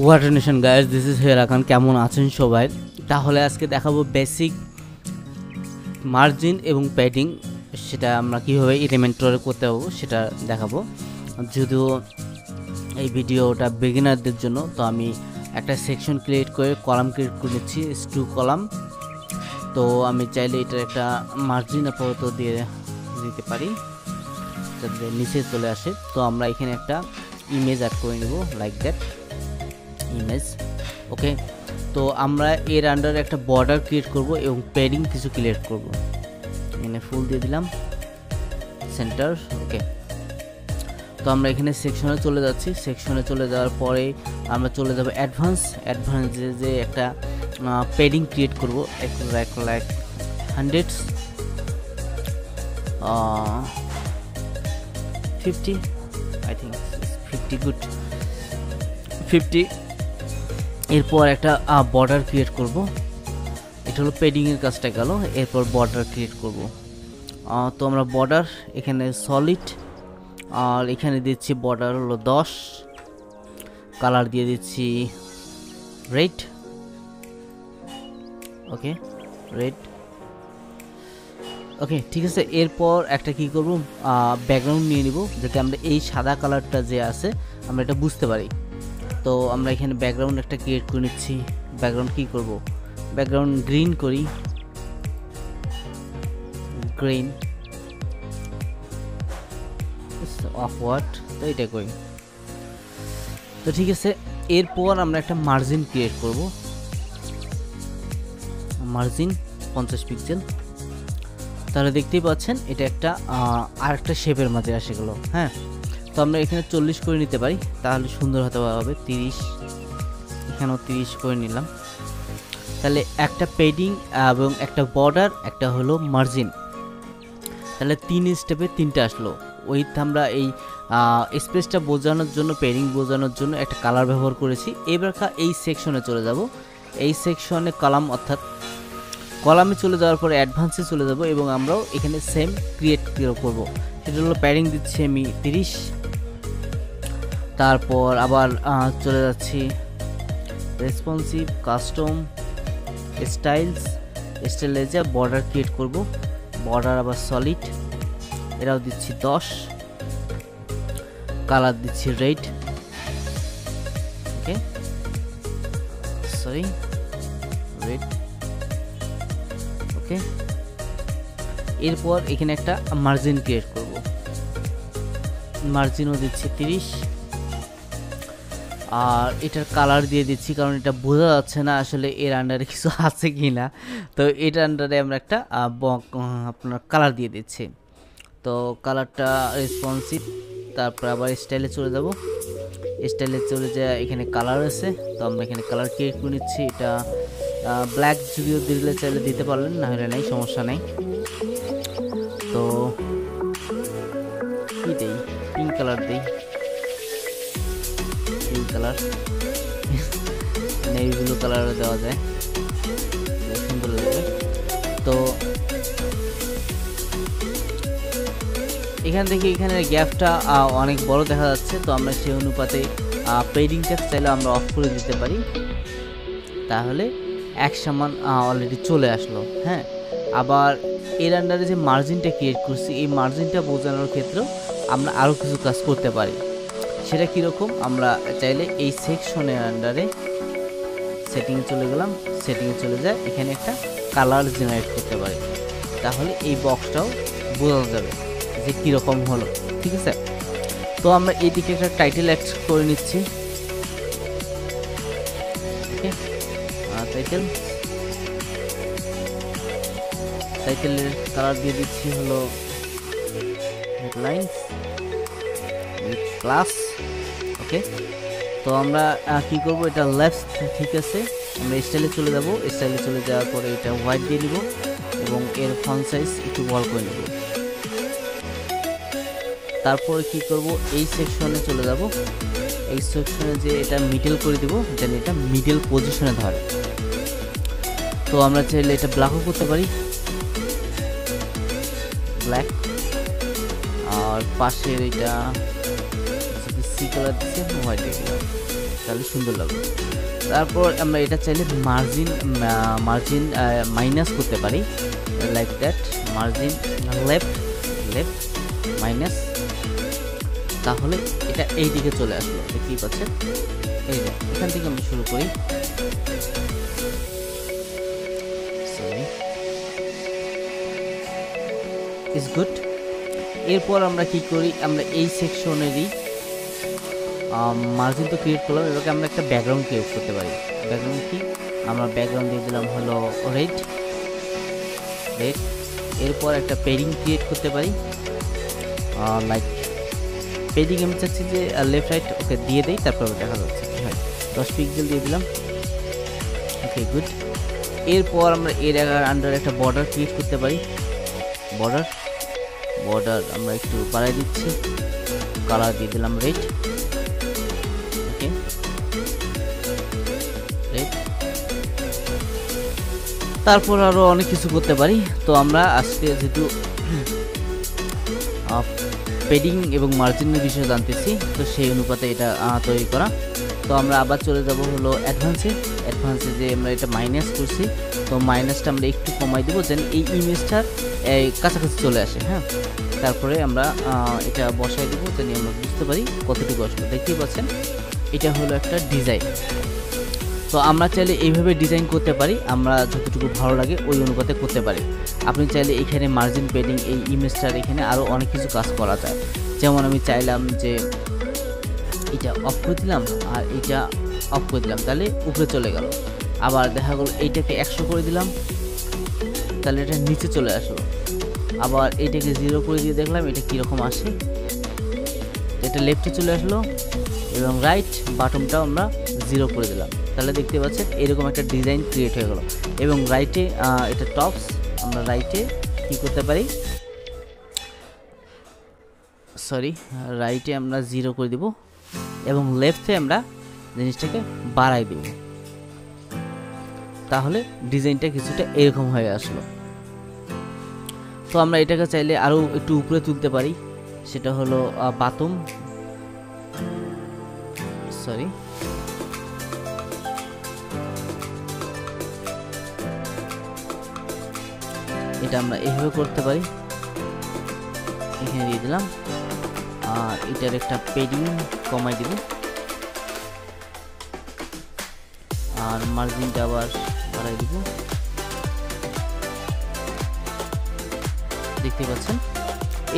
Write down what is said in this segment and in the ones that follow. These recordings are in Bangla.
What nation guys, this is Hera Khan. কেমন আছেন সবাই? তাহলে আজকে দেখাবো বেসিক মার্জিন এবং প্যাডিং, সেটা আমরা কীভাবে এলিমেন্টরে করতে পারবো সেটা দেখাবো। যদিও এই ভিডিওটা বিগিনারদের জন্য, তো আমি একটা সেকশন ক্রিয়েট করে কলাম ক্রিয়েট করে নিচ্ছি, টু কলাম। তো আমি চাইলে এটার একটা মার্জিন আপাতত দিয়ে দিতে পারি যাতে নিচে চলে আসে। তো আমরা এখানে একটা ইমেজ অ্যাড করে নেব, লাইক দ্যাট ইমেজ। ওকে, তো আমরা এর আন্ডারে একটা বর্ডার ক্রিয়েট করব এবং প্যাডিং কিছু ক্রিয়েট করব। এখানে ফুল দিয়ে দিলাম, সেন্টার। ওকে, তো আমরা এখানে সেকশনে চলে যাচ্ছি। সেকশনে চলে যাওয়ার পরে আমরা চলে যাব অ্যাডভান্সে, যে একটা প্যাডিং ক্রিয়েট করব 100 50, আই থিঙ্ক 50, গুড 50। এরপর একটা বর্ডার ক্রিয়েট করব। এটা হলো প্যাডিংয়ের কাজটা গেল। এরপর বর্ডার ক্রিয়েট করব। তো আমরা বর্ডার এখানে সলিড, আর এখানে দিচ্ছি বর্ডার হলো 10, কালার দিয়ে দিচ্ছি রেড। ওকে, রেড। ওকে, ঠিক আছে। এরপর একটা কি করব, ব্যাকগ্রাউন্ড নিয়ে নিব যাতে আমরা এই সাদা কালারটা যে আছে আমরা এটা বুঝতে পারি। তো আমরা এখানে ব্যাকগ্রাউন্ড একটা ক্রিয়েট করে নিচ্ছি। ব্যাকগ্রাউন্ড কি করব, ব্যাকগ্রাউন্ড গ্রিন করি, গ্রিন অফ হোয়াট, তো এটা করি। তো ঠিক আছে, এরপর আমরা একটা মার্জিন ক্রিয়েট করব, মার্জিন 50 পিক্সেল। তাহলে দেখতেই পাচ্ছেন এটা একটা আর একটা শেপের মাঝে আসে গেল। হ্যাঁ, তো আমরা এখানে 40 করে নিতে পারি, তাহলে সুন্দর হতে হবে। 30, এখানেও 30 করে নিলাম। তাহলে একটা প্যাডিং এবং একটা বর্ডার, একটা হলো মার্জিন, তাহলে 3 স্টেপে 3টা আসলো। আমরা এই স্পেসটা বোঝানোর জন্য, প্যাডিং বোঝানোর জন্য একটা কালার ব্যবহার করেছি। এবার এই সেকশনে চলে যাব। এই সেকশনে কলাম, অর্থাৎ কলামে চলে যাওয়ার পরে অ্যাডভান্সে চলে যাব এবং আমরাও এখানে সেম ক্রিয়েট করব। সেটা হলো প্যাডিং দিচ্ছি আমি 30। তারপর আবার চলে যাচ্ছি রেসপন্সিভ, কাস্টম, স্টাইলে যা বর্ডার ক্রিয়েট করব। বর্ডার আবার সলিড, এরাও দিচ্ছি 10, কালার দিচ্ছি রেড। ওকে, সরি, রেড। ওকে, এরপর এখানে একটা মার্জিন ক্রিয়েট করব। মার্জিনও দিচ্ছি 30, আর এটার কালার দিয়ে দিচ্ছি, কারণ এটা বোঝা যাচ্ছে না আসলে এর আন্ডারে কিছু আছে কি না। তো এটার আন্ডারে আমরা একটা আপনার কালার দিয়ে দিচ্ছি। তো কালারটা রেসপন্সিভ। তারপর আবার স্টাইলে চলে যাব। স্টাইলে চলে যায়, এখানে কালার আছে, তো আমরা এখানে কালার ক্রিয়েট করে নিচ্ছি। এটা ব্ল্যাক যদিও দিলে চাইলে দিতে পারলেন, না হলে নাই, সমস্যা নেই। তো কি দেই, পিঙ্ক কালার দেই, পিঙ্ক কালার, নেভি ব্লু কালারও দেওয়া যায়, সুন্দর লাগবে। তো এখান থেকে এখানে গ্যাপটা অনেক বড় দেখা যাচ্ছে, তো আমরা সেই অনুপাতে প্যাডিংটা চাইলে আমরা অফ করে দিতে পারি, তাহলে এক সমান অলরেডি চলে আসলো। হ্যাঁ, আবার এর আন্ডারে যে মার্জিনটা ক্রিয়েট করছি, এই মার্জিনটা বোঝানোর ক্ষেত্রেও আমরা আরও কিছু কাজ করতে পারি। সেটা কীরকম, আমরা চাইলে এই সেকশনের আন্ডারে সেটিংয়ে চলে গেলাম, সেটিংয়ে চলে যায়, এখানে একটা কালার জেনারেট করতে পারি, তাহলে এই বক্সটাও বোঝানো যাবে যে কীরকম হলো। ঠিক আছে, তো আমরা এইদিকে একটা টাইটেল অ্যাড করে নিচ্ছি। ওকে, টাইটেলের কালার দিয়ে দিচ্ছি হলো হেডলাইন্স উইথ প্লাস। ওকে, তো আমরা কি করব, এটা লেফট, ঠিক আছে। আমরা স্টাইলে চলে যাব। স্টাইলে চলে যাওয়ার পরে এটা হোয়াইট দিয়ে দিব এবং এর ফন্ট সাইজ একটু বড় করে নেব। তারপরে কি করব, এই সেকশনে চলে যাব। এই সেকশনে যে এটা মিডল করে দেব, যেন এটা মিডল পজিশনে ধরে। তো আমরা চাইলে এটা ব্ল্যাকও করতে পারি, ব্ল্যাক। আর পাশের এটা সি কালার দিচ্ছে, হোয়াইট দিলাম। তাহলে সুন্দর লাগবে। তারপর আমরা এটা চাইলে মার্জিন মাইনাস করতে পারি, like that. Margin left minus, তাহলে এটা এই দিকে চলে আসলো, দেখতেই পাচ্ছেন। এই যে এখান থেকে আমরা শুরু করি, ইজ গুড। এরপর আমরা কি করি, আমরা এই সেকশনেরই মার্জিন তো ক্রিয়েট করলাম, এবারে আমরা একটা ব্যাকগ্রাউন্ড ক্রিয়েট করতে পারি। ব্যাকগ্রাউন্ড কি, আমরা ব্যাকগ্রাউন্ড দিয়ে দিলাম হলো রেড। এরপর একটা পেডিং ক্রিয়েট করতে পারি, লাইক পেডিং আমি চাচ্ছি যে লেফট রাইট ওকে দিয়ে দেই, তারপর দেখা যাচ্ছে। হ্যাঁ, 10 পিক্সেল দিয়ে দিলাম, ওকে গুড। এরপর আমরা এর আন্ডার একটা বর্ডার ক্রিয়েট করতে পারি। বর্ডার আমরা একটু বাড়াই দিচ্ছি, কালার দিয়ে দিলাম রেড, ওকে রেড। তারপর আরো অনেক কিছু করতে পারি। তো আমরা আজকে যেহেতু পেডিং এবং মার্জিনের বিষয়ে জানতেছি, তো সেই অনুপাতে এটা তৈরি করা। তো আমরা আবার চলে যাব হলো অ্যাডভান্সে যে আমরা এটা মাইনাস করছি, তো মাইনাসটা আমরা একটু কমাই দেবো যেন এই ইমেজটার কাছাকাছি চলে আসে। হ্যাঁ, তারপরে আমরা এটা বসাই দেবো যেন আমরা বুঝতে পারি কতটুকু আসলো। দেখতেই পাচ্ছেন এটা হলো একটা ডিজাইন। তো আমরা চাইলে এইভাবে ডিজাইন করতে পারি, আমরা যতটুকু ভালো লাগে ওই অনুপাতে করতে পারি। আপনি চাইলে এখানে মার্জিন পেডিং এই ইমেজটার এখানে আরও অনেক কিছু কাজ করা যায়। যেমন আমি চাইলাম যে এটা অফ করে দিলাম আর এটা অফ করে দিলাম, তাহলে উপরে চলে গেল। আবার দেখা গেল এইটাকে 100 করে দিলাম, তাহলে এটা নিচে চলে আসলো। আবার এইটাকে 0 করে দিয়ে দেখলাম এটা কীরকম আসে, এটা লেফটে চলে আসলো। এবং রাইট বাটনটাও আমরা 0 করে দিলাম, তাহলে দেখতে পাচ্ছেন এরকম একটা ডিজাইন ক্রিয়েট হয়ে গেল। এবং রাইটে এটা টপস, আমরা রাইটে কি করতে পারি, রাইটে আমরা 0 করে দিব এবং লেফটে আমরা জিনিসটাকে বাড়াই দেব, তাহলে ডিজাইনটা কিছুটা এরকম হয়ে আসলো। তো আমরা এটাকে চাইলে আরও একটু উপরে তুলতে পারি, সেটা হলো বাটম, এটা আমরা এইভাবে করতে পারি, এখানে দিয়ে দিলাম। আর এটার একটা পেডিং কমাই দিব, আর মার্জিনটা আবার বাড়াই দিব, দেখতে পাচ্ছেন।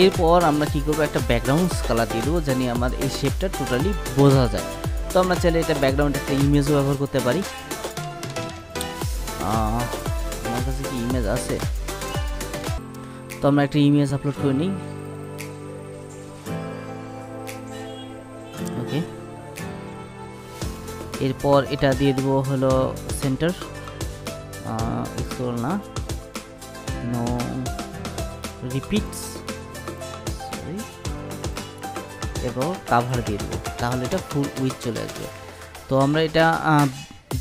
এরপর আমরা কি করবো, একটা ব্যাকগ্রাউন্ড কালার দিয়ে দেবো জানি আমার এই শেপটা টোটালি বোঝা যায়। তো আমরা চাইলে এটা ব্যাকগ্রাউন্ড একটা ইমেজও ব্যবহার করতে পারি। আমার কাছে কি ইমেজ আছে, তো আমরা একটা ইমেজ আপলোড করে নিই। ওকে, এরপর এটা দিয়ে দেবো হলো সেন্টার, না নো রিপিটস, এবং কাভার দিয়ে দেবো, তাহলে এটা ফুল উইথ চলে আসবে। তো আমরা এটা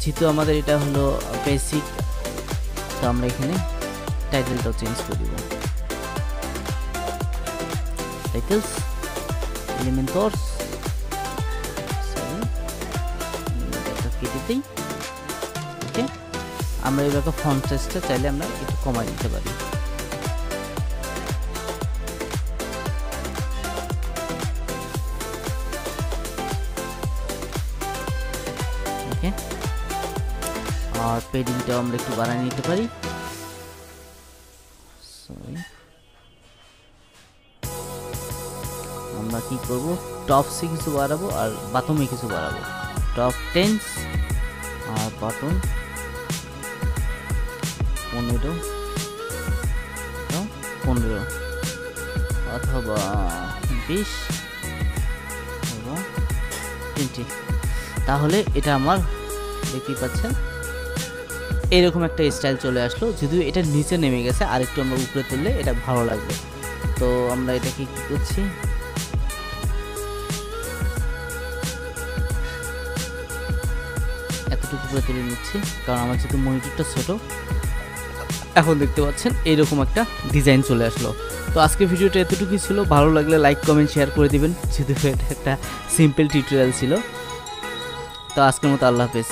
যেহেতু আমাদের এটা হলো বেসিক, তো আমরা এখানে টাইটেলটাও চেঞ্জ করে দেবো, টাইটেলস এলিমেন্টস, কেটে দিই। ওকে, আমরা এবার ফন্ট সাইজটা চাইলে আমরা একটু কমাই দিতে পারি। ওকে, আর পেডিংটাও আমরা একটু বাড়াই নিতে পারি। আমরা কি করব, টপসে কিছু বাড়াবো আর বাটমে কিছু বাড়াবো। টপ 10 আর বাটন 15 অথবা 20 এবং 20, তাহলে এটা আমার দেখতেই পাচ্ছেন এরকম একটা স্টাইল চলে আসলো। যদিও এটা নিচে নেমে গেছে, আর একটু আমরা উপরে তুললে এটা ভালো লাগবে। তো আমরা এটাকে কি করছি, এতটুকু উপরে তুলে নিচ্ছি, কারণ আমার যেহেতু মনিটরটা ছোট। এখন দেখতে পাচ্ছেন এইরকম একটা ডিজাইন চলে আসলো। তো আজকে ভিডিওটা এতটুকুই ছিল, ভালো লাগলে লাইক কমেন্ট শেয়ার করে দিবেন, যেহেতু এটা একটা সিম্পল টিউটোরিয়াল ছিল। তো আজকের মতো আল্লাহ হাফেজ।